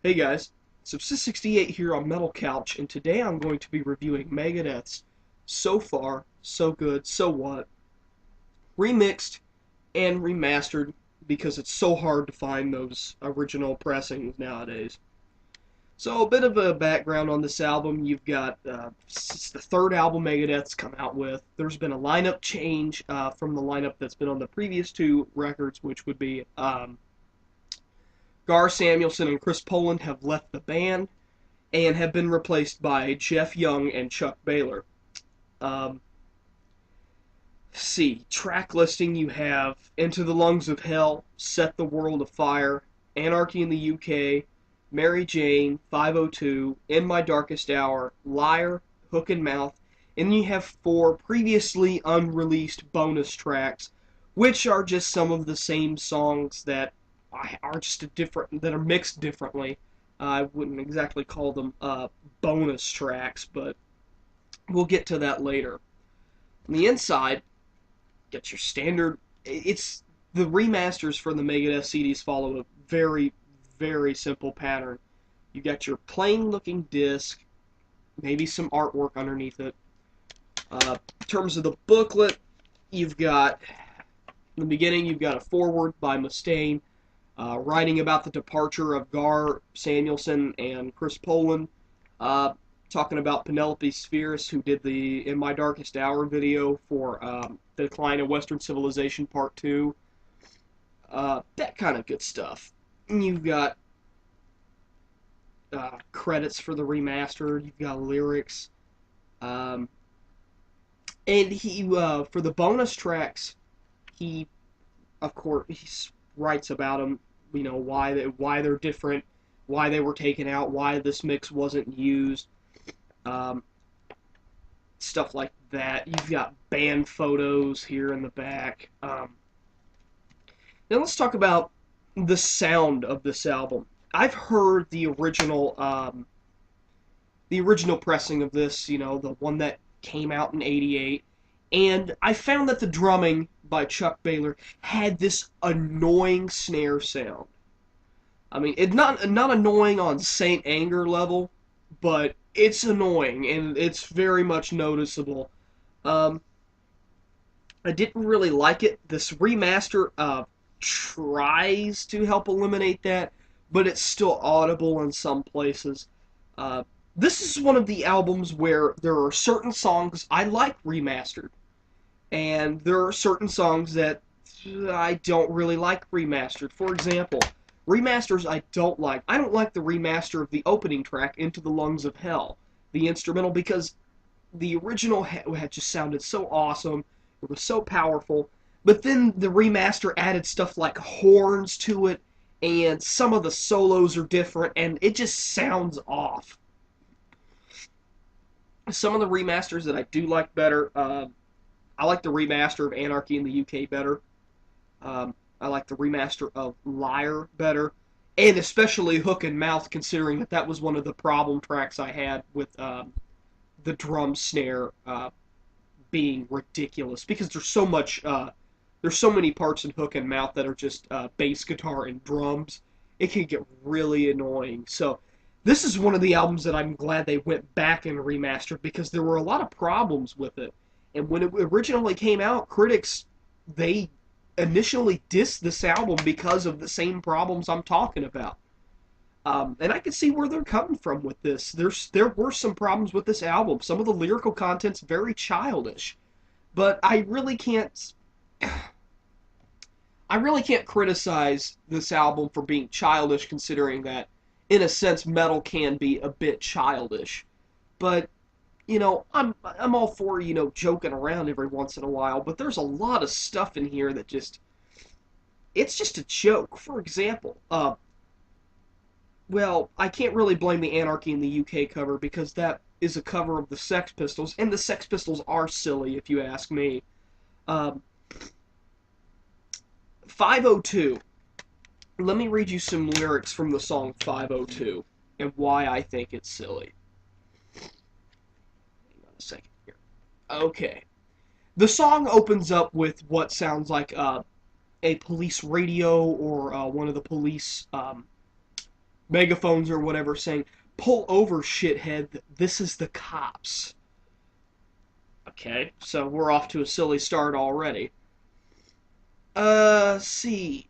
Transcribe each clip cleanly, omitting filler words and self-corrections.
Hey guys, Subsist68 here on Metal Couch, and today I'm going to be reviewing Megadeth's So Far, So Good, So What, remixed and remastered because it's so hard to find those original pressings nowadays. So a bit of a background on this album, you've got, it's the third album Megadeth's come out with. There's been a lineup change from the lineup that's been on the previous two records, which would be Gar Samuelson and Chris Poland have left the band and have been replaced by Jeff Young and Chuck Baylor. Um, see, track listing you have Into the Lungs of Hell, Set the World Afire, Anarchy in the UK, Mary Jane, 502, In My Darkest Hour, Liar, Hook and Mouth, and you have 4 previously unreleased bonus tracks, which are just some of the same songs that are just that are mixed differently. I wouldn't exactly call them bonus tracks, but we'll get to that later. On the inside, get your standard. It's the remasters for the Megadeth CDs follow a very, very simple pattern. You got your plain-looking disc, maybe some artwork underneath it. In terms of the booklet, you've got in the beginning you've got a foreword by Mustaine. Writing about the departure of Gar Samuelson and Chris Poland, talking about Penelope Spheris, who did the In My Darkest Hour video for The Decline of Western Civilization Part 2, that kind of good stuff. And you've got credits for the remaster, you've got lyrics, and he, for the bonus tracks, he, of course, he writes about them, you know, why they're different, why they were taken out, why this mix wasn't used, stuff like that. You've got band photos here in the back. Now let's talk about the sound of this album. I've heard the original pressing of this, you know, the one that came out in '88, and I found that the drumming by Chuck Baylor had this annoying snare sound. I mean, it's not annoying on Saint Anger level, but it's annoying and it's very much noticeable. I didn't really like it. This remaster tries to help eliminate that, but it's still audible in some places. This is one of the albums where there are certain songs I like remastered, and there are certain songs that I don't really like remastered. For example, remasters I don't like. I don't like the remaster of the opening track, Into the Lungs of Hell, the instrumental, because the original had just sounded so awesome. It was so powerful. But then the remaster added stuff like horns to it, and some of the solos are different, and it just sounds off. Some of the remasters that I do like better, I like the remaster of Anarchy in the UK better. I like the remaster of Liar better. And especially Hook and Mouth, considering that was one of the problem tracks I had with the drum snare being ridiculous. Because there's so many parts in Hook and Mouth that are just bass guitar and drums. It can get really annoying. So this is one of the albums that I'm glad they went back and remastered, because there were a lot of problems with it. And when it originally came out, critics, they initially dissed this album because of the same problems I'm talking about. And I can see where they're coming from with this. There were some problems with this album. Some of the lyrical content's very childish. But I really can't criticize this album for being childish, considering that, in a sense, metal can be a bit childish. But you know, I'm all for, you know, joking around every once in a while, but there's a lot of stuff in here that it's just a joke. For example, well, I can't really blame the Anarchy in the UK cover, because that is a cover of the Sex Pistols, and the Sex Pistols are silly, if you ask me. 502. Let me read you some lyrics from the song 502, and why I think it's silly. Second here. Okay. The song opens up with what sounds like a police radio, or one of the police megaphones or whatever saying, "Pull over, shithead, this is the cops." Okay, so we're off to a silly start already. See.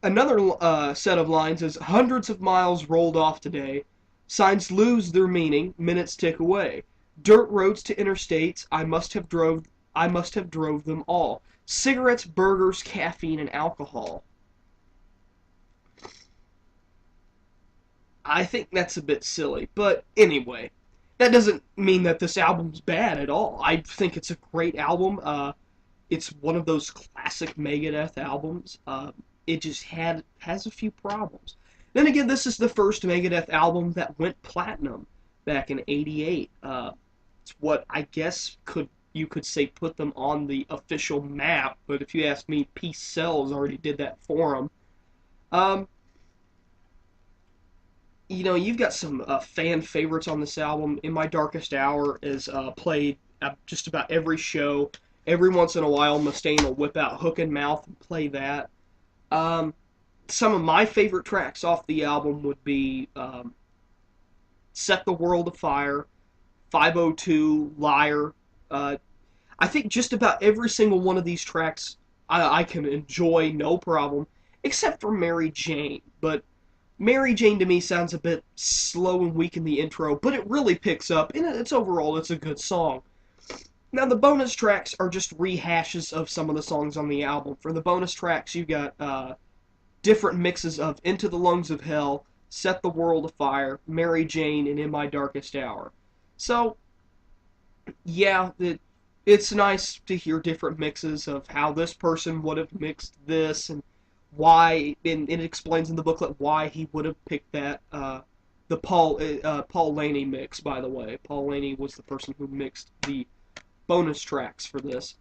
Another set of lines is hundreds of miles rolled off today. Signs lose their meaning, minutes tick away. Dirt roads to interstates, I must have drove them all. Cigarettes, burgers, caffeine, and alcohol. I think that's a bit silly, but anyway, that doesn't mean that this album's bad at all. I think it's a great album. It's one of those classic Megadeth albums. It just has a few problems. Then again, this is the first Megadeth album that went platinum back in '88. It's what I guess you could say put them on the official map. But if you ask me, Peace Sells already did that for them. Um, you've got some fan favorites on this album. In My Darkest Hour is played at just about every show. Every once in a while, Mustaine will whip out Hook and Mouth and play that. Um, some of my favorite tracks off the album would be Set the World Afire, 502, Liar. I think just about every single one of these tracks I can enjoy, no problem, except for Mary Jane. But Mary Jane to me sounds a bit slow and weak in the intro, but it really picks up, and it's a good song. Now, the bonus tracks are just rehashes of some of the songs on the album. For the bonus tracks, you got different mixes of Into the Lungs of Hell, Set the World Afire, Mary Jane, and In My Darkest Hour. So, yeah, it's nice to hear different mixes of how this person would have mixed this, and why, and it explains in the booklet why he would have picked that. The Paul Laney mix, by the way. Paul Laney was the person who mixed the bonus tracks for this.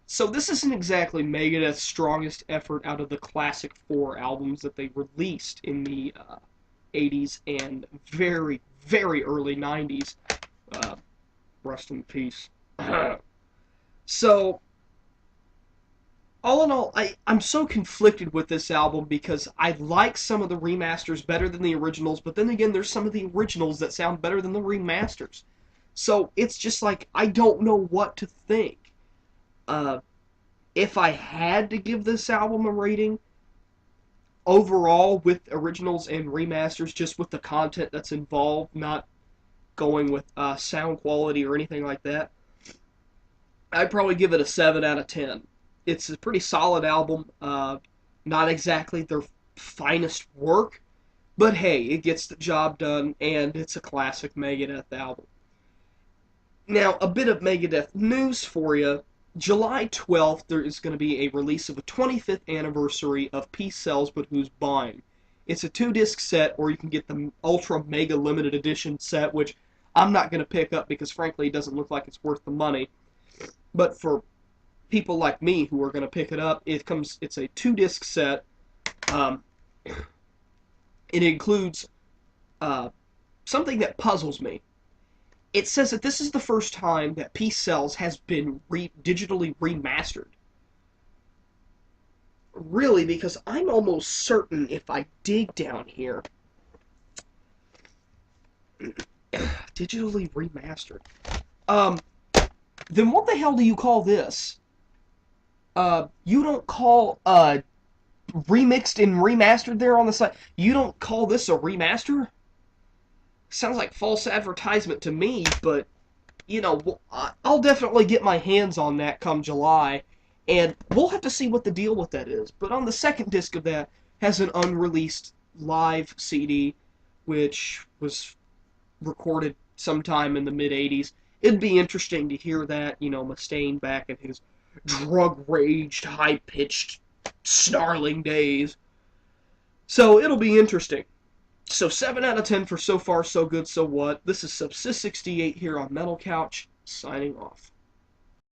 So this isn't exactly Megadeth's strongest effort out of the classic four albums that they released in the 80s and very, very early 90s. Rest in peace. So, all in all, I'm so conflicted with this album because I like some of the remasters better than the originals, but then again, there's some of the originals that sound better than the remasters. So it's just like, I don't know what to think. If I had to give this album a rating, overall, with originals and remasters, just with the content that's involved, not going with sound quality or anything like that, I'd probably give it a 7 out of 10. It's a pretty solid album, not exactly their finest work, but hey, it gets the job done, and it's a classic Megadeth album. Now, a bit of Megadeth news for you. July 12th, there is going to be a release of a 25th anniversary of Peace Sells But Who's Buying. It's a 2-disc set, or you can get the Ultra Mega Limited Edition set, which I'm not going to pick up because, frankly, it doesn't look like it's worth the money. But for people like me who are going to pick it up, it's a 2-disc set. It includes something that puzzles me. It says that this is the first time that Peace Sells has been digitally remastered. Really, because I'm almost certain if I dig down here, digitally remastered. Then what the hell do you call this? You don't call remixed and remastered there on the side. You don't call this a remaster? Sounds like false advertisement to me, but, I'll definitely get my hands on that come July, and we'll have to see what the deal with that is. But on the second disc of that has an unreleased live CD, which was recorded sometime in the mid-'80s. It'd be interesting to hear that, Mustaine back in his drug-raged, high-pitched, snarling days. So it'll be interesting. So 7 out of 10 for So Far, So Good, So What. This is Subsist 68 here on Metal Couch, signing off.